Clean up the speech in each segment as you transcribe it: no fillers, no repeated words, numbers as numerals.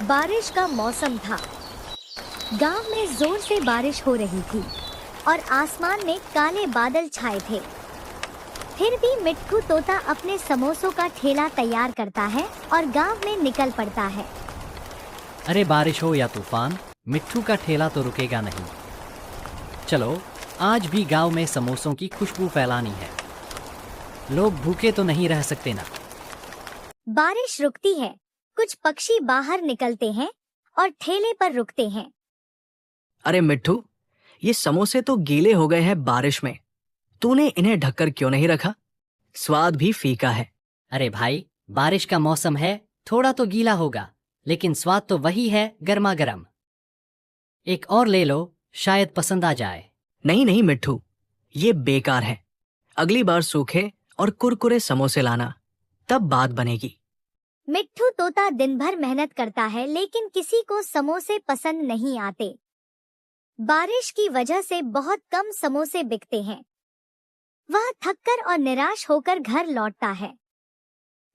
बारिश का मौसम था। गांव में जोर से बारिश हो रही थी और आसमान में काले बादल छाए थे। फिर भी मिट्ठू तोता अपने समोसों का ठेला तैयार करता है और गांव में निकल पड़ता है। अरे बारिश हो या तूफान, मिट्ठू का ठेला तो रुकेगा नहीं। चलो, आज भी गांव में समोसों की खुशबू फैलानी है। लोग भूखे तो नहीं रह सकते ना। बारिश रुकती है, कुछ पक्षी बाहर निकलते हैं और ठेले पर रुकते हैं। अरे मिट्ठू, ये समोसे तो गीले हो गए हैं बारिश में। तूने इन्हें ढककर क्यों नहीं रखा? स्वाद भी फीका है। अरे भाई, बारिश का मौसम है, थोड़ा तो गीला होगा, लेकिन स्वाद तो वही है, गर्मा गर्म। एक और ले लो, शायद पसंद आ जाए। नहीं नहीं मिट्ठू, ये बेकार है। अगली बार सूखे और कुरकुरे समोसे लाना, तब बात बनेगी। मिट्ठू तोता दिन भर मेहनत करता है, लेकिन किसी को समोसे पसंद नहीं आते। बारिश की वजह से बहुत कम समोसे बिकते हैं। वह थककर और निराश होकर घर लौटता है।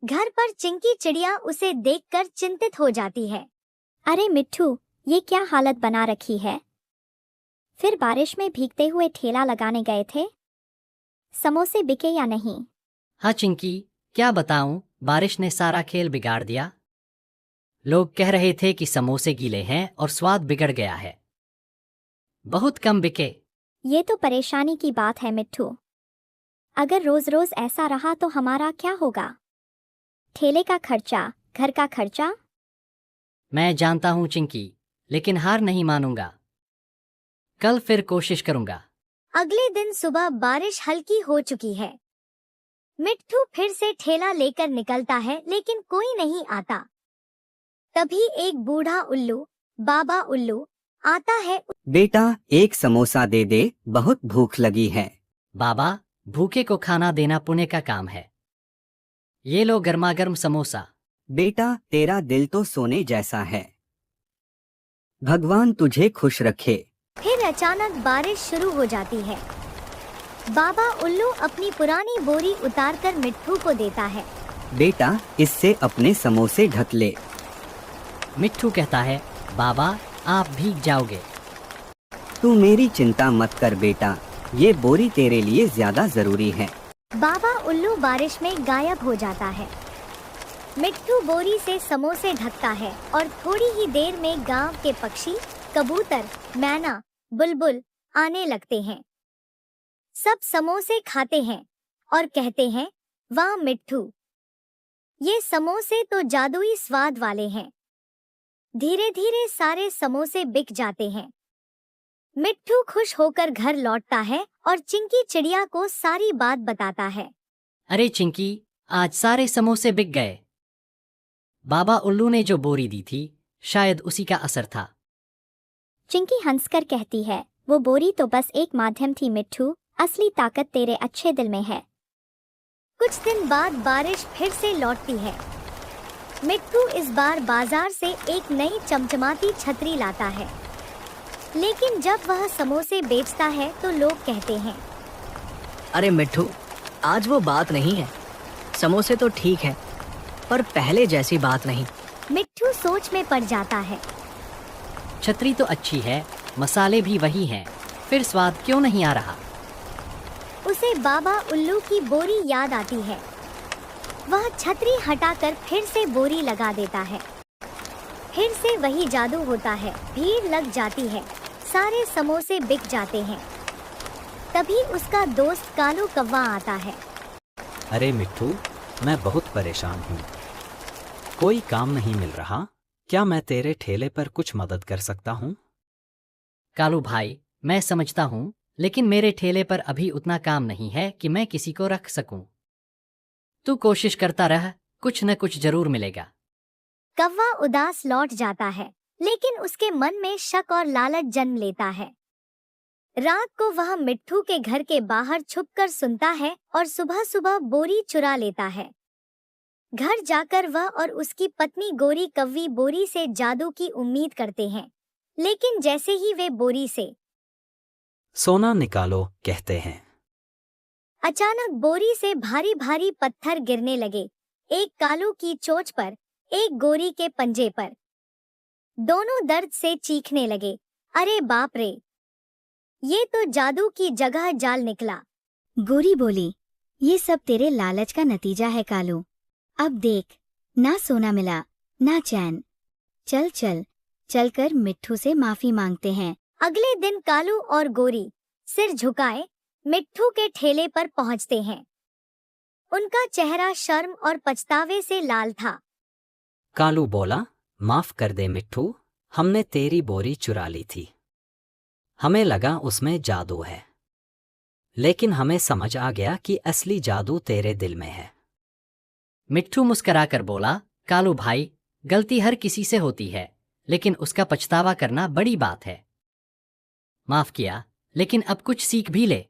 घर पर चिंकी चिड़िया उसे देखकर चिंतित हो जाती है। अरे मिट्ठू, ये क्या हालत बना रखी है? फिर बारिश में भीगते हुए ठेला लगाने गए थे, समोसे बिके या नहीं? हाँ चिंकी, क्या बताऊं, बारिश ने सारा खेल बिगाड़ दिया। लोग कह रहे थे कि समोसे गीले हैं और स्वाद बिगड़ गया है। बहुत कम बिके। ये तो परेशानी की बात है मिट्ठू। अगर रोज रोज ऐसा रहा तो हमारा क्या होगा? ठेले का खर्चा, घर का खर्चा। मैं जानता हूँ चिंकी, लेकिन हार नहीं मानूंगा। कल फिर कोशिश करूंगा। अगले दिन सुबह बारिश हल्की हो चुकी है। मिट्ठू फिर से ठेला लेकर निकलता है, लेकिन कोई नहीं आता। तभी एक बूढ़ा उल्लू, बाबा उल्लू, आता है। बेटा, एक समोसा दे दे, बहुत भूख लगी है। बाबा, भूखे को खाना देना पुण्य का काम है। ये लो गर्मा-गर्म समोसा। बेटा, तेरा दिल तो सोने जैसा है। भगवान तुझे खुश रखे। फिर अचानक बारिश शुरू हो जाती है। बाबा उल्लू अपनी पुरानी बोरी उतारकर मिट्ठू को देता है। बेटा, इससे अपने समोसे ढक ले। मिट्ठू कहता है, बाबा, आप भीग जाओगे। तू मेरी चिंता मत कर बेटा, ये बोरी तेरे लिए ज्यादा जरूरी है। बाबा उल्लू बारिश में गायब हो जाता है। मिट्ठू बोरी से समोसे ढकता है और थोड़ी ही देर में गांव के पक्षी, कबूतर, मैना, बुलबुल आने लगते हैं। सब समोसे खाते हैं और कहते हैं, वाह मिट्ठू, ये समोसे तो जादुई स्वाद वाले हैं। धीरे धीरे सारे समोसे बिक जाते हैं। मिट्ठू खुश होकर घर लौटता है और चिंकी चिड़िया को सारी बात बताता है। अरे चिंकी, आज सारे समोसे बिक गए। बाबा उल्लू ने जो बोरी दी थी, शायद उसी का असर था। चिंकी हंसकर कहती है, वो बोरी तो बस एक माध्यम थी मिट्ठू, असली ताकत तेरे अच्छे दिल में है। कुछ दिन बाद बारिश फिर से लौटती है। मिट्ठू इस बार बाजार से एक नई चमचमाती छतरी लाता है। लेकिन जब वह समोसे बेचता है तो लोग कहते हैं, अरे मिट्ठू, आज वो बात नहीं है। समोसे तो ठीक है, पर पहले जैसी बात नहीं। मिट्ठू सोच में पड़ जाता है। छतरी तो अच्छी है, मसाले भी वही हैं, फिर स्वाद क्यों नहीं आ रहा? उसे बाबा उल्लू की बोरी याद आती है। वह छतरी हटाकर फिर से बोरी लगा देता है। फिर से वही जादू होता है, भीड़ लग जाती है, सारे समोसे बिक जाते हैं। तभी उसका दोस्त कालू कौवा आता है। अरे मिट्ठू, मैं बहुत परेशान हूँ। कोई काम नहीं मिल रहा। क्या मैं तेरे ठेले पर कुछ मदद कर सकता हूँ? कालू भाई, मैं समझता हूँ, लेकिन मेरे ठेले पर अभी उतना काम नहीं है कि मैं किसी को रख सकूं। तू कोशिश करता रह, कुछ न कुछ जरूर मिलेगा। कौवा उदास लौट जाता है, लेकिन उसके मन में शक और लालच जन्म लेता है। रात को वह मिट्ठू के घर के बाहर छुपकर सुनता है और सुबह सुबह बोरी चुरा लेता है। घर जाकर वह और उसकी पत्नी गोरी कौवी बोरी से जादू की उम्मीद करते हैं, लेकिन जैसे ही वे बोरी से सोना निकालो कहते हैं, अचानक बोरी से भारी भारी पत्थर गिरने लगे। एक कालू की चोंच पर, एक गोरी के पंजे पर। दोनों दर्द से चीखने लगे। अरे बाप रे, ये तो जादू की जगह जाल निकला। गोरी बोली, ये सब तेरे लालच का नतीजा है कालू। अब देख, ना सोना मिला ना चैन। चल चल, चलकर मिट्ठू से माफी मांगते हैं। अगले दिन कालू और गोरी सिर झुकाए मिट्ठू के ठेले पर पहुंचते हैं। उनका चेहरा शर्म और पछतावे से लाल था। कालू बोला, माफ कर दे मिट्ठू, हमने तेरी बोरी चुरा ली थी। हमें लगा उसमें जादू है, लेकिन हमें समझ आ गया कि असली जादू तेरे दिल में है। मिट्ठू मुस्कराकर बोला, कालू भाई, गलती हर किसी से होती है, लेकिन उसका पछतावा करना बड़ी बात है। माफ किया, लेकिन अब कुछ सीख भी ले।